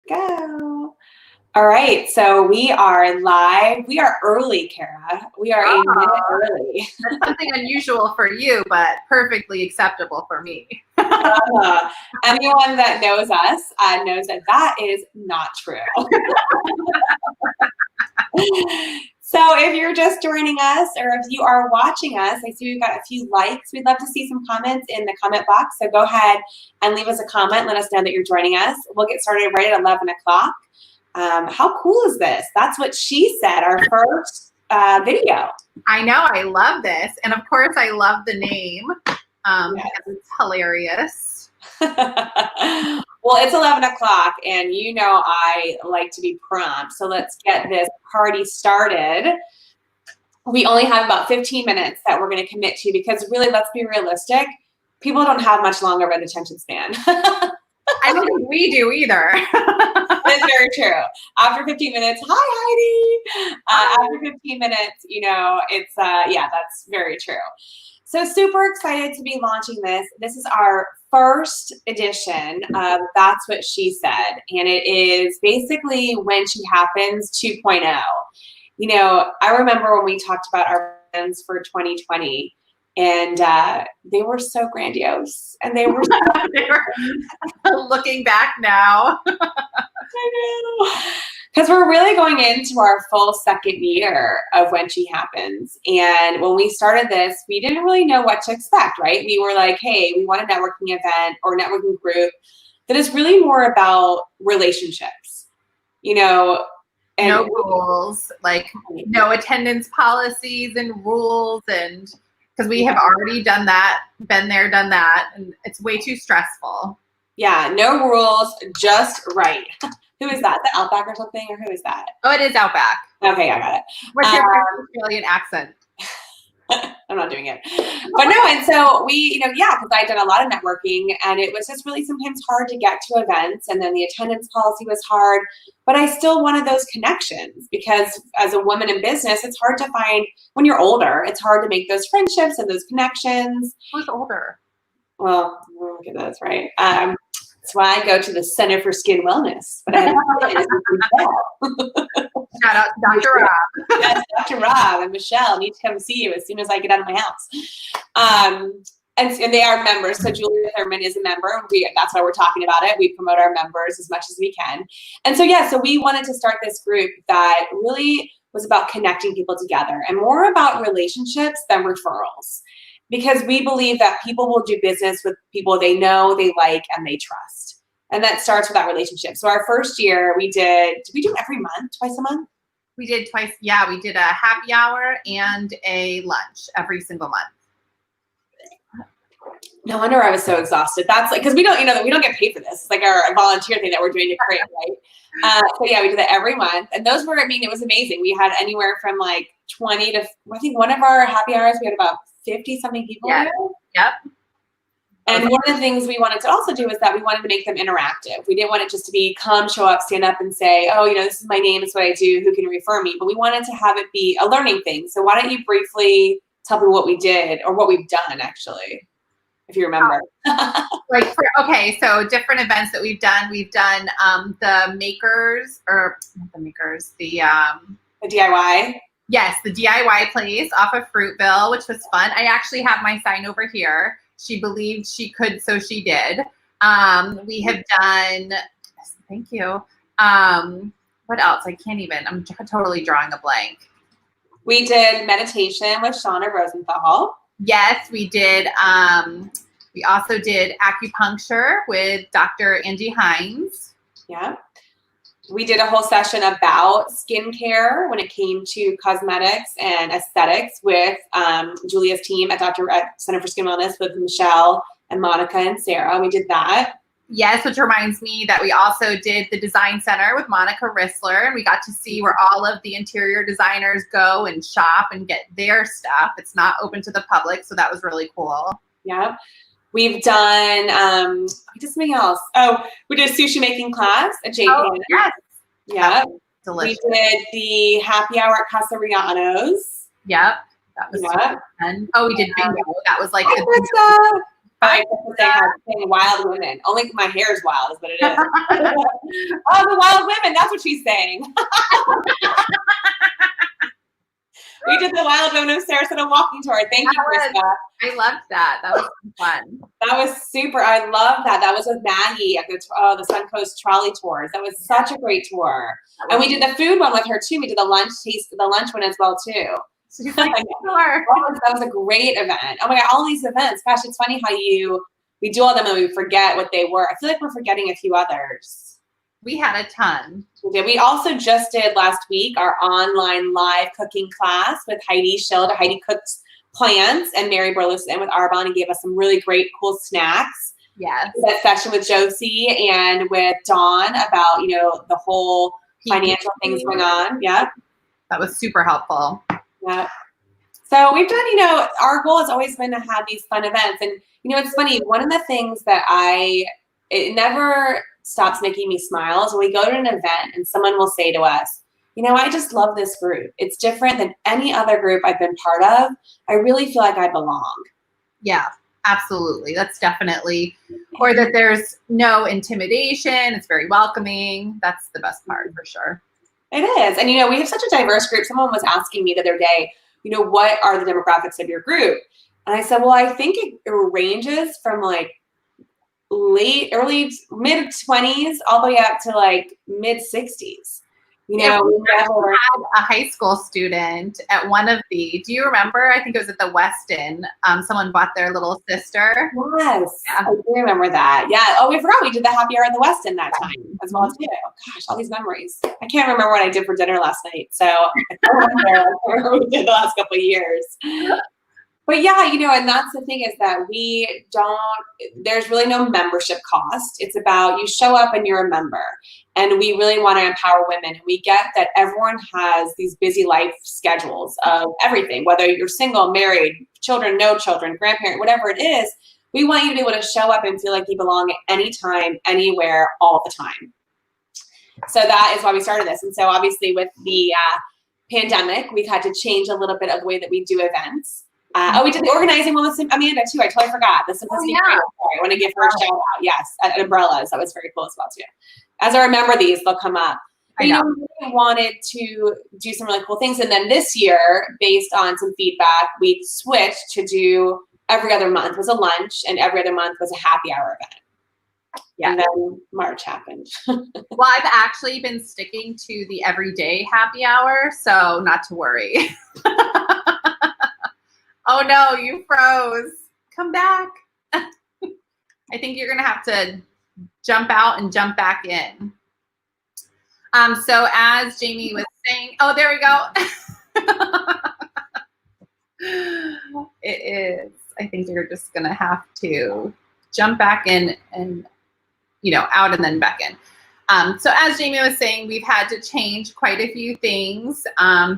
Go. All right, so we are live. We are early, Kara. We are a minute early. That's something unusual for you, but perfectly acceptable for me. Anyone that knows us knows that that is not true. So if you're just joining us or if you are watching us, I see we've got a few likes. We'd love to see some comments in the comment box. So go ahead and leave us a comment. Let us know that you're joining us. We'll get started right at 11 o'clock. How cool is this? That's what she said, our first video. I know. I love this. And of course, I love the name. Because it's hilarious. Well, it's 11 o'clock, and you know I like to be prompt. So let's get this party started. We only have about 15 minutes that we're going to commit to because really, let's be realistic. People don't have much longer of an attention span. I don't think we do either. That's very true. After 15 minutes, hi, Heidi. After 15 minutes, you know, it's, yeah, that's very true. So super excited to be launching this. This is our first edition of That's What She Said. And it is basically When She Happens 2.0. You know, I remember when we talked about our plans for 2020 and they were so grandiose and they were, looking back now. I know. Because we're really going into our full second year of When She Happens. And when we started this, we didn't really know what to expect, right? We were like, hey, we want a networking event or networking group that is really more about relationships, you know. And no rules, like no attendance policies and rules. And because we have already done that, been there, done that. And it's way too stressful. Yeah, no rules, just right. Who is that? The Outback or something? Or who is that? Oh, it is Outback. Okay, I got it. What's your Australian accent? I'm not doing it. But no, and so we, you know, yeah, because I'd done a lot of networking and it was just really sometimes hard to get to events and then the attendance policy was hard, but I still wanted those connections because as a woman in business, it's hard to find, when you're older, it's hard to make those friendships and those connections. Who's older? Well, look at this, right? That's why I go to the Center for Skin Wellness. But I have shout out to Dr. Rob. Yes, Dr. Rob and Michelle need to come see you as soon as I get out of my house. And they are members. So Julia Thurman is a member. That's why we're talking about it. We promote our members as much as we can. And so, yeah, so we wanted to start this group that really was about connecting people together and more about relationships than referrals. Because we believe that people will do business with people they know, they like, and they trust. And that starts with that relationship. So our first year we did we do it every month, twice a month? We did twice. Yeah, we did a happy hour and a lunch every single month. No wonder I was so exhausted. That's like, because we don't, you know, we don't get paid for this. It's like our volunteer thing that we're doing to create, right? So yeah, we did that every month. And those were, I mean, it was amazing. We had anywhere from like 20 to, I think one of our happy hours, we had about 50 something people there. Yep. And one of the things we wanted to also do is that we wanted to make them interactive. We didn't want it just to be come, show up, stand up and say, oh, you know, this is my name, this is what I do, who can refer me? But we wanted to have it be a learning thing. So why don't you briefly tell people what we did or what we've done actually, if you remember. Okay, so different events that we've done the makers, or not the makers, the DIY. Yes, the DIY place off of Fruitville, which was fun. I actually have my sign over here. She believed she could, so she did. We have done, thank you. What else? I can't even, I'm totally drawing a blank. We did meditation with Shauna Rosenthal. Yes, we did. We also did acupuncture with Dr. Angie Hines. Yeah. We did a whole session about skincare when it came to cosmetics and aesthetics with Julia's team at Center for Skin Wellness with Michelle and Monica and Sarah. We did that. Yes, which reminds me that we also did the design center with Monica Rissler, and we got to see where all of the interior designers go and shop and get their stuff. It's not open to the public, so that was really cool. Yeah. We've done, we did something else. Oh, we did a sushi making class at JP. Oh, yes. Yeah. Delicious. We did the happy hour at Casa Riano's. Yep. That was fun. Oh, we did bingo. That was like I say wild women. Only my hair is wild is what it is. Oh, the wild women. That's what she's saying. We did the Wild Women of Sarasota walking tour. Thank you, Krista. I loved that. That was fun. That was super. I love that. That was with Maggie at the Suncoast Trolley Tours. That was such a great tour. And we did the food one with her too. We did the lunch one as well too. She's like, sure. That was a great event. Oh my God, all these events. Gosh, it's funny how we do all them and we forget what they were. I feel like we're forgetting a few others. We had a ton. We also just did last week our online live cooking class with Heidi Schild. Heidi cooks plants, and Mary Burleson with Arbonne and gave us some really great, cool snacks. Yes. That session with Josie and with Dawn about, the whole financial things going on. Yeah. That was super helpful. Yeah. So we've done, our goal has always been to have these fun events. And, it's funny. One of the things that it never stops making me smile is when we go to an event and someone will say to us, I just love this group. It's different than any other group I've been part of. I really feel like I belong. Yeah, absolutely. That's definitely, or that there's no intimidation. It's very welcoming. That's the best part for sure. It is. And, we have such a diverse group. Someone was asking me the other day, what are the demographics of your group? And I said, well, I think it ranges from like early mid 20s all the way up to like mid 60s. We had a high school student at one of do you remember? I think it was at the Westin. Someone bought their little sister. Yes, yeah. I do remember that. Yeah. Oh, we forgot we did the happy hour at the Westin that time as well too. Gosh, all these memories. I can't remember what I did for dinner last night. So I don't remember what we did the last couple of years. But yeah, and that's the thing is that there's really no membership cost. It's about you show up and you're a member. And we really want to empower women. And we get that everyone has these busy life schedules of everything, whether you're single, married, children, no children, grandparent, whatever it is. We want you to be able to show up and feel like you belong at any time, anywhere, all the time. So that is why we started this. And so obviously with the pandemic, we've had to change a little bit of the way that we do events. We did the organizing one with Amanda too. I totally forgot. The Simplicity Creative. I want to give her a shout out. Yes, at Umbrellas. That was very cool as well too. As I remember these, they'll come up. But, we really wanted to do some really cool things. And then this year, based on some feedback, we switched to do every other month was a lunch and every other month was a happy hour event. Yeah. And then March happened. Well, I've actually been sticking to the everyday happy hour, so not to worry. Oh no, you froze. Come back. I think you're gonna have to jump out and jump back in. So as Jamie was saying, oh, there we go. It is. I think you're just gonna have to jump back in and out and then back in. So as Jamie was saying, we've had to change quite a few things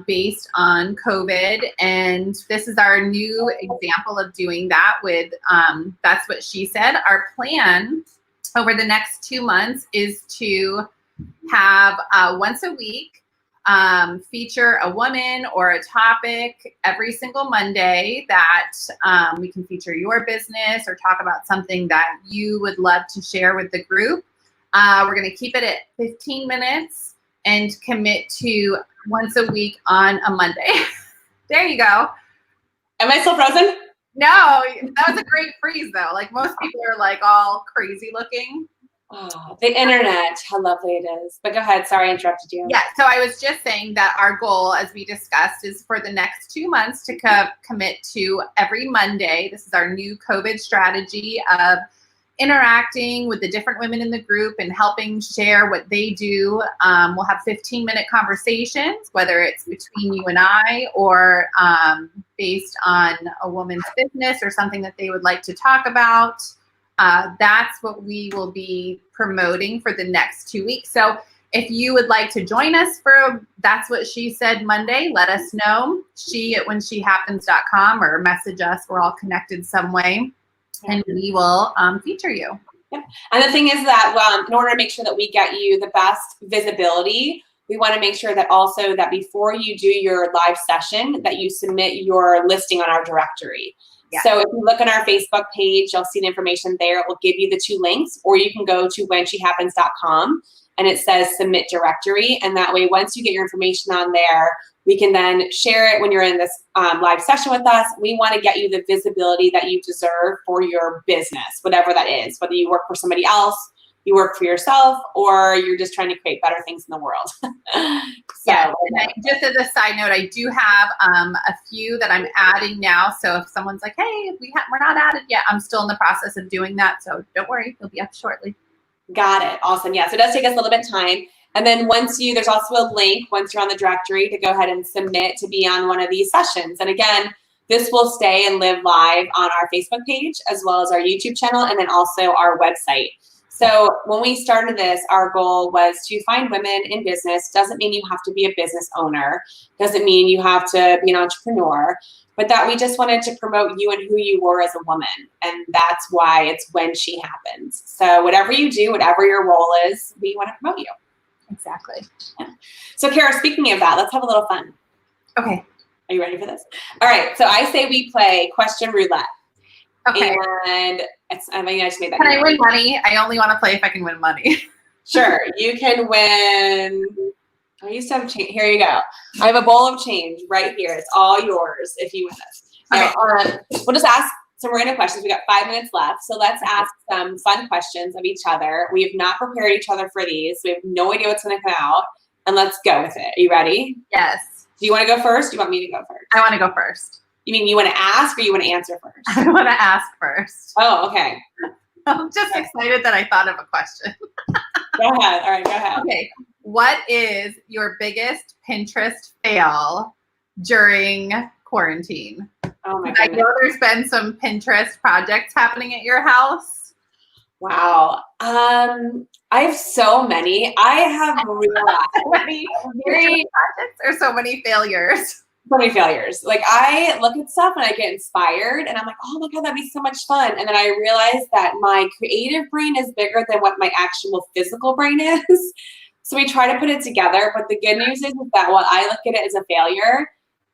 based on COVID, and this is our new example of doing that with, that's what she said. Our plan over the next 2 months is to have once a week feature a woman or a topic every single Monday that we can feature your business or talk about something that you would love to share with the group. We're going to keep it at 15 minutes and commit to once a week on a Monday. There you go. Am I still frozen? No, that was a great freeze though. Like most people are like all crazy looking. Oh, the internet, how lovely it is. But go ahead. Sorry, I interrupted you. Yeah, so I was just saying that our goal, as we discussed, is for the next 2 months to commit to every Monday. This is our new COVID strategy of interacting with the different women in the group and helping share what they do. We'll have 15-minute conversations, whether it's between you and I or based on a woman's business or something that they would like to talk about. That's what we will be promoting for the next 2 weeks. So if you would like to join us for That's What She Said Monday, let us know. she@whenshehappens.com or message us. We're all connected some way. And we will feature you. Yep. And the thing is that in order to make sure that we get you the best visibility, we want to make sure that also that before you do your live session, that you submit your listing on our directory. Yeah. So if you look on our Facebook page, you'll see the information there. It will give you the 2 links, or you can go to whenshehappens.com and it says submit directory. And that way, once you get your information on there, we can then share it when you're in this live session with us. We want to get you the visibility that you deserve for your business, whatever that is, whether you work for somebody else, you work for yourself, or you're just trying to create better things in the world. Yeah, and just as a side note, I do have a few that I'm adding now. So if someone's like, hey, we're not added yet, I'm still in the process of doing that. So don't worry, it'll be up shortly. Got it. Awesome. Yeah. So it does take us a little bit of time. And then there's also a link once you're on the directory to go ahead and submit to be on one of these sessions. And again, this will stay and live live on our Facebook page, as well as our YouTube channel, and then also our website. So when we started this, our goal was to find women in business. Doesn't mean you have to be a business owner. Doesn't mean you have to be an entrepreneur, but that we just wanted to promote you and who you were as a woman. And that's why it's When She Happens. So whatever you do, whatever your role is, we want to promote you. Exactly. Yeah. So Kara, speaking of that, let's have a little fun. Okay. Are you ready for this? All right. So I say we play question roulette. Okay. And I just made that. Can I win money? I only want to play if I can win money. Sure. You can win. I used to have change. Here you go. I have a bowl of change right here. It's all yours if you win this. Okay. We'll just ask some random questions. We got 5 minutes left. So let's ask some fun questions of each other. We have not prepared each other for these. We have no idea what's going to come out. And let's go with it. Are you ready? Yes. Do you want to go first? Do you want me to go first? I want to go first. You mean you want to ask or you want to answer first? I want to ask first. Oh, okay. I'm just excited that I thought of a question. Go ahead. All right, go ahead. Okay. What is your biggest Pinterest fail during quarantine? Oh my I goodness. know there's been some Pinterest projects happening at your house. Wow. I have so many. I have realized So many Pinterest projects or so many failures. so many failures. Like I look at stuff and I get inspired and I'm like, oh my God, that'd be so much fun. And then I realize that my creative brain is bigger than what my actual physical brain is. So we try to put it together. But the good news is that while I look at it as a failure,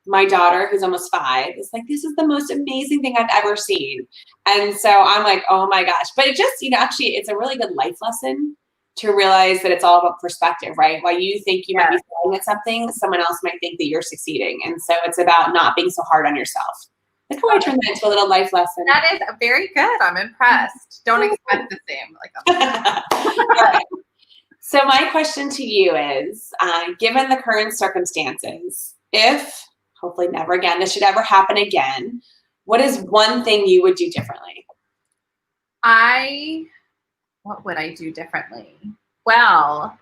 my daughter, who's almost 5, is like, this is the most amazing thing I've ever seen. And so I'm like, oh my gosh. But it just, actually, it's a really good life lesson to realize that it's all about perspective, right? While you think you might be failing at something, someone else might think that you're succeeding. And so it's about not being so hard on yourself. Look how I turned that into a little life lesson. That is very good. I'm impressed. Don't expect the same. Right. So my question to you is, given the current circumstances, if, hopefully never again, this should ever happen again, what is one thing you would do differently? What would I do differently? Well,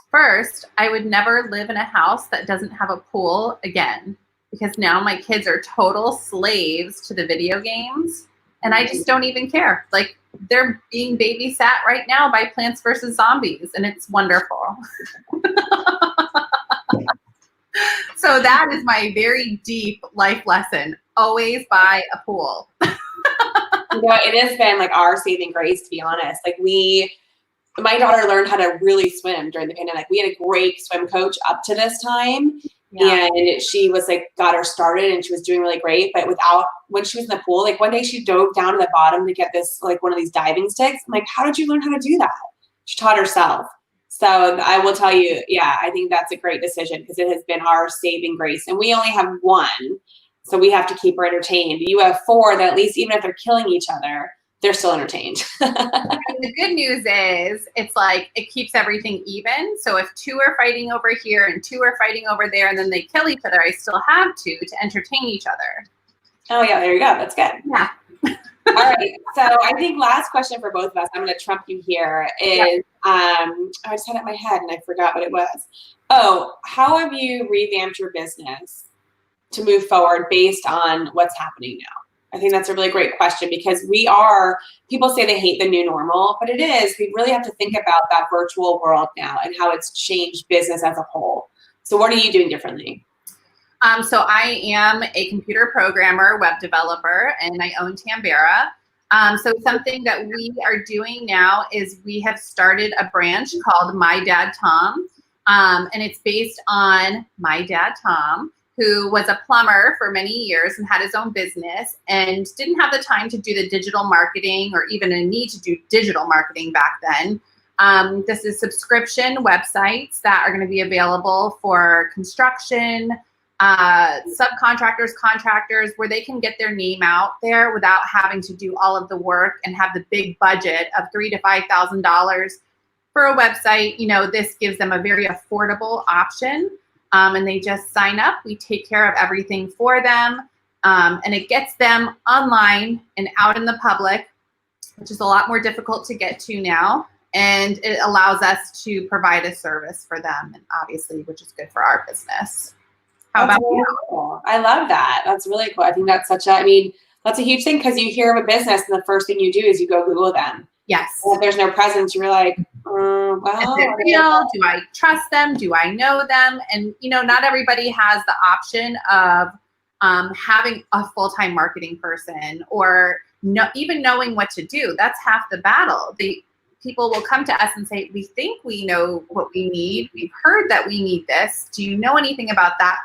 first, I would never live in a house that doesn't have a pool again, because now my kids are total slaves to the video games and I just don't even care. Like they're being babysat right now by Plants vs. Zombies and it's wonderful. So that is my very deep life lesson. Always buy a pool. It has been like our saving grace, to be honest. Like my daughter learned how to really swim during the pandemic. We had a great swim coach up to this time. Yeah. And she was like, got her started and she was doing really great. But when she was in the pool, like one day she dove down to the bottom to get this, like one of these diving sticks. I'm like, how did you learn how to do that? She taught herself. So I will tell you, yeah, I think that's a great decision because it has been our saving grace. And we only have 1. So we have to keep her entertained. You have 4 that at least even if they're killing each other, they're still entertained. And the good news is it's like it keeps everything even. So if 2 are fighting over here and 2 are fighting over there and then they kill each other, I still have 2 to entertain each other. Oh, yeah, there you go. That's good. Yeah. All right. So I think last question for both of us, I'm going to trump you here, is I just had it in my head and I forgot what it was. Oh, how have you revamped your business to move forward based on what's happening now? I think that's a really great question because people say they hate the new normal, but it is. We really have to think about that virtual world now and how it's changed business as a whole. So what are you doing differently? So I am a computer programmer, web developer, and I own Tambera. So something that we are doing now is we have started a branch called My Dad Tom, and it's based on my dad Tom, who was a plumber for many years and had his own business and didn't have the time to do the digital marketing or even a need to do digital marketing back then. This is subscription websites that are going to be available for construction, subcontractors, contractors, where they can get their name out there without having to do all of the work and have the big budget of $3,000 to $5,000 for a website. You know, this gives them a very affordable option, and they just sign up. We take care of everything for them, and it gets them online and out in the public, which is a lot more difficult to get to now. And it allows us to provide a service for them, and obviously, which is good for our business. How about you? Cool. I love that. That's really cool. I think that's that's a huge thing, because you hear of a business and the first thing you do is you go Google them. Yes. And if there's no presence, you're like, well, is it real? Do I trust them? Do I know them? And, you know, not everybody has the option of having a full-time marketing person or even knowing what to do. That's half the battle. People will come to us and say, we think we know what we need. We've heard that we need this. Do you know anything about that?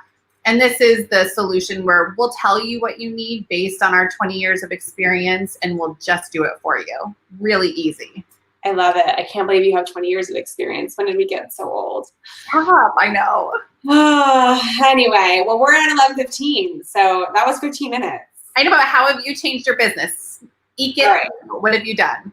And this is the solution where we'll tell you what you need based on our 20 years of experience, and we'll just do it for you. Really easy. I love it. I can't believe you have 20 years of experience. When did we get so old? Stop, I know. Anyway, well, we're at 11:15, so that was 15 minutes. I know, but how have you changed your business? Right. What have you done?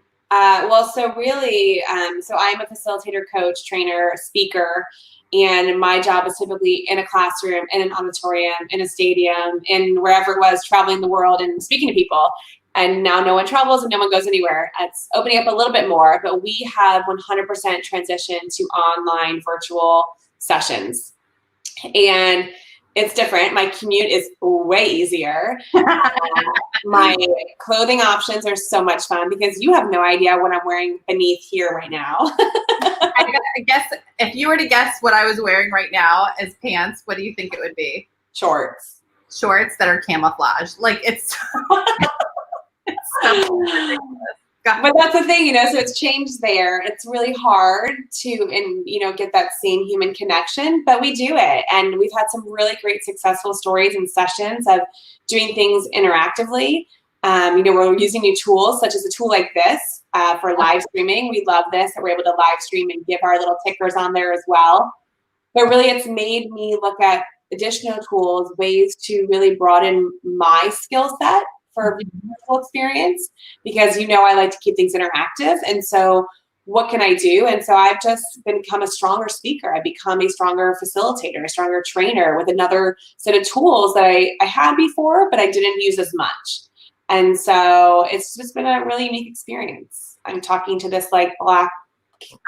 So really, so I'm a facilitator, coach, trainer, speaker, and my job is typically in a classroom, in an auditorium, in a stadium, in wherever it was, traveling the world and speaking to people. And now no one travels and no one goes anywhere. It's opening up a little bit more, but we have 100% transitioned to online virtual sessions. And it's different. My commute is way easier. My clothing options are so much fun, because you have no idea what I'm wearing beneath here right now. I guess if you were to guess what I was wearing right now as pants, what do you think it would be? Shorts. Shorts that are camouflage. Like it's so ridiculous. But that's the thing, so it's changed there. It's really hard to, get that same human connection, but we do it. And we've had some really great successful stories and sessions of doing things interactively. We're using new tools, such as a tool like this for live streaming. We love this, that we're able to live stream and give our little tickers on there as well. But really, it's made me look at additional tools, ways to really broaden my skill set for virtual experience, because I like to keep things interactive. And so what can I do? And so I've just become a stronger speaker. I've become a stronger facilitator, a stronger trainer with another set of tools that I had before, but I didn't use as much. And so it's just been a really unique experience. I'm talking to this like black.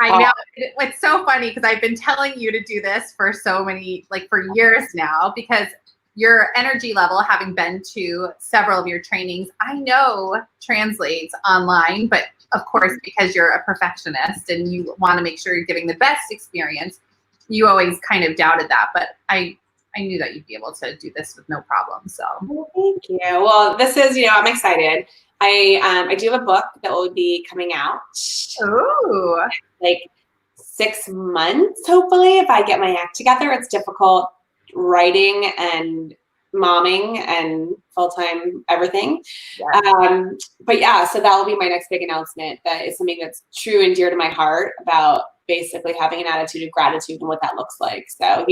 I know. It's so funny, because I've been telling you to do this for for years now, because your energy level, having been to several of your trainings, I know translates online, but of course, because you're a perfectionist and you want to make sure you're giving the best experience, you always kind of doubted that. But I knew that you'd be able to do this with no problem. So thank you. Well, this is, I'm excited. I do have a book that will be coming out. Ooh. Like 6 months, hopefully, if I get my act together. It's difficult writing and momming and full-time everything. Yeah. But yeah, so that will be my next big announcement. That is something that's true and dear to my heart, about basically having an attitude of gratitude and what that looks like. So,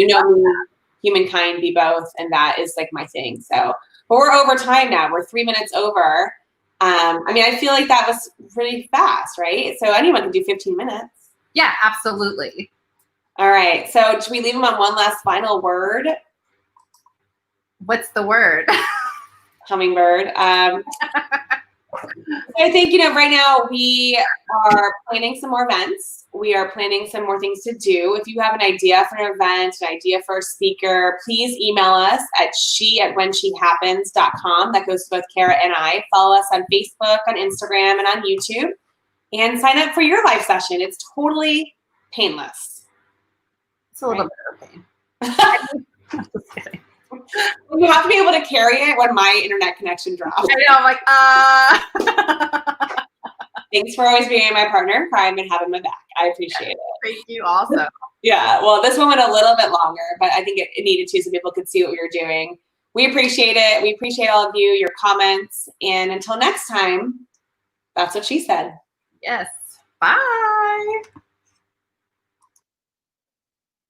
humankind be both, and that is like my thing. So, but we're over time now. We're 3 minutes over. I feel like that was pretty fast, right? So anyone can do 15 minutes. Yeah, absolutely. All right. So should we leave them on one last final word? What's the word? Hummingbird. I think, right now we are planning some more events. We are planning some more things to do. If you have an idea for an event, an idea for a speaker, please email us at she@whenshehappens.com. That goes to both Kara and I. Follow us on Facebook, on Instagram, and on YouTube. And sign up for your live session. It's totally painless. It's a little bit of pain. Just kidding. You have to be able to carry it when my internet connection drops. I know, I'm like, Thanks for always being my partner in crime and having my back. I appreciate it. Thank you also. Yeah, well, this one went a little bit longer, but I think it needed to so people could see what we were doing. We appreciate it. We appreciate all of you, your comments. And until next time, that's what she said. Yes. Bye.